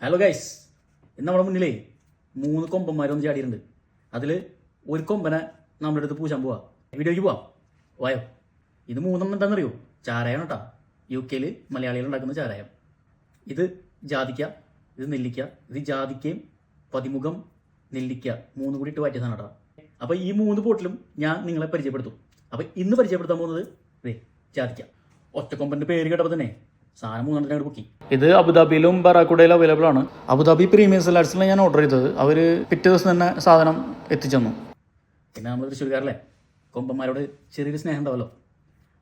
Hello guys, ഇന്ന് നമ്മുടെ മുന്നിലേ 3 കൊമ്പന്മാരൊന്നും ചാടിയിട്ടുണ്ട്. അതിൽ ഒരു കൊമ്പനെ നമ്മുടെ അടുത്ത് പൂശാൻ പോവാ. വീഡിയോയ്ക്ക് പോവാം, വായോ. ഇത് 3 എന്താണെന്നറിയോ? ചാരായം കേട്ടോ. UK മലയാളികൾ ഉണ്ടാക്കുന്ന ചാരായം. ഇത് ജാതിക്ക, ഇത് നെല്ലിക്ക. ഇത് ജാതിക്കയും പതിമുഖം നെല്ലിക്ക 3 കൂടി ഇട്ട് വാറ്റിയതാണ് കേട്ടോ. അപ്പോൾ ഈ 3 ബോട്ടിലും ഞാൻ നിങ്ങളെ പരിചയപ്പെടുത്തും. അപ്പോൾ ഇന്ന് പരിചയപ്പെടുത്താൻ പോകുന്നത് ജാതിക്ക. ഒറ്റക്കൊമ്പൻ്റെ പേര് കേട്ടപ്പോൾ തന്നെ സാധനം 3 ബുക്കി. ഇത് അബുദാബിയിലും ബറാക്കുഡയിലും അവൈലബിൾ ആണ്. അബുദാബി പ്രീമിയം സെല്ലാർസിലാണ് ഞാൻ ഓർഡർ ചെയ്തത്. അവർ പിറ്റേ ദിവസം തന്നെ സാധനം എത്തിച്ചു തന്നു. പിന്നെ നമ്മൾ തൃശ്ശൂർക്കാരല്ലേ, കൊമ്പന്മാരോട് ചെറിയൊരു സ്നേഹം ഉണ്ടാവല്ലോ.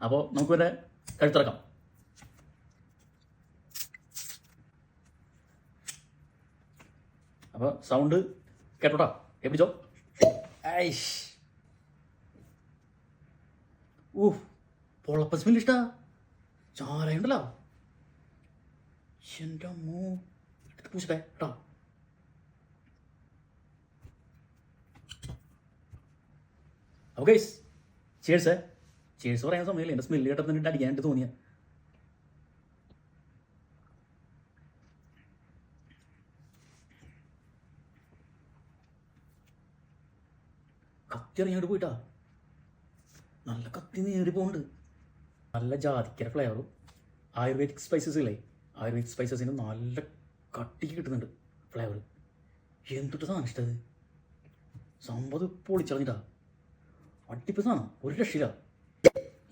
അപ്പോൾ നമുക്ക് വരെ കഴുത്തിറക്കാം. അപ്പോൾ സൗണ്ട് കേട്ടോട്ടാ, എപ്പിടിച്ചോ. ഐഷ്, പൊള്ളപ്പ സ്മെല്ല് ഇഷ്ടാ. ചാരയുണ്ടല്ലോ. എൻ്റെ അമ്മോ, എടുത്ത് പൂശട്ടെ കേട്ടോ. അപ്പോൾ ഗൈസ്, ചേഴ്സ് പറയാൻ സമയമില്ല. എൻ്റെ സ്മെല്ല് കേട്ടപ്പോൾ തന്നെ അടിക്കാനായിട്ട് തോന്നിയ. കത്തി ഇറങ്ങിയോട്ട് പോയിട്ടാ, നല്ല കത്തി നേറി പോകുന്നുണ്ട്. നല്ല ജാതിക്കര ഫ്ലേവറും ആയുർവേദിക് സ്പൈസസ് ഇല്ലേ, ആയുർവേദിക് സ്പൈസസിന് നല്ല കട്ടിക്ക് കിട്ടുന്നുണ്ട് ഫ്ലേവർ. എന്തിട്ട് സാധനം ഇഷ്ടത്, സംഭവം പൊളിച്ചറിഞ്ഞിട്ടാ. അടിപ്പ് സാധനം, ഒരു രക്ഷയില്ല.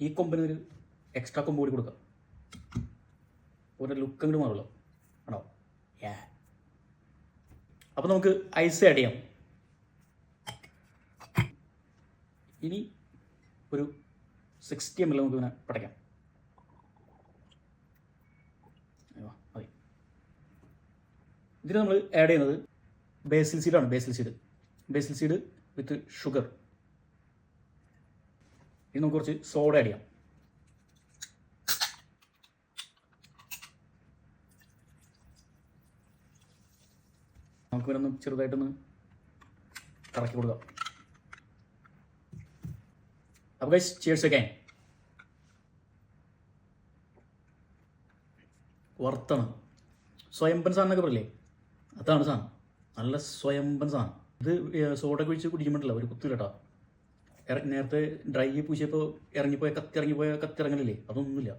ഈ കൊമ്പിന് ഒരു എക്സ്ട്രാ കൊമ്പ് കൂടി കൊടുക്കാം, ഒരു ലുക്ക് അങ്ങോട്ട് മാറുമല്ലോ. ആണോ? അപ്പോൾ നമുക്ക് ഐസ് ആഡ് ചെയ്യാം. ഇനി ഒരു 60 ml നമുക്ക് ഇങ്ങനെ പടയ്ക്കാം. മതി. ഇതിൽ നമ്മൾ ആഡ് ചെയ്യുന്നത് ബേസിൽ സീഡാണ്. ബേസിൽ സീഡ് വിത്ത് ഷുഗർ. ഇനി നമുക്ക് കുറച്ച് സോഡ ആഡ് ചെയ്യാം. നമുക്ക് ഇവരൊന്ന് ചെറുതായിട്ടൊന്ന് കറക്കി കൊടുക്കാം. അപ്പോൾ ഗൈസ്, ചിയേഴ്സ് അഗൈൻ. വർത്താണ് സ്വയംപൻ സാധനം എന്നൊക്കെ പറയില്ലേ, അതാണ് സാധനം. നല്ല സ്വയംപൻ സാധനം. ഇത് സോഡ കുഴിച്ച് കുടിക്കാൻ പറ്റില്ല, ഒരു കുത്തില്ല കേട്ടോ. നേരത്തെ ഡ്രൈ പൂശിയപ്പോൾ കത്തി ഇറങ്ങലില്ലേ, അതൊന്നുമില്ല.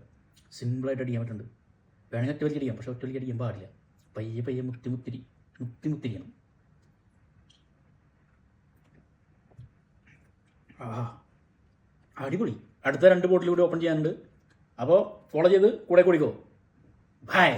സിമ്പിളായിട്ട് അടിക്കാൻ പറ്റുന്നുണ്ട്. വേണമെങ്കിൽ ഒറ്റ വലിക്ക് അടിക്കാം, പക്ഷെ ഒറ്റ വലിക്ക് അടിക്കാൻ പാടില്ല. പയ്യെ മുത്തിരിക്കണം. അടിപൊളി. അടുത്ത 2 ബോട്ടിൽ കൂടി ഓപ്പൺ ചെയ്യാനുണ്ട്. അപ്പോൾ ഫോളോ ചെയ്ത് കൂടെ കൂടിക്കോ. ബൈ.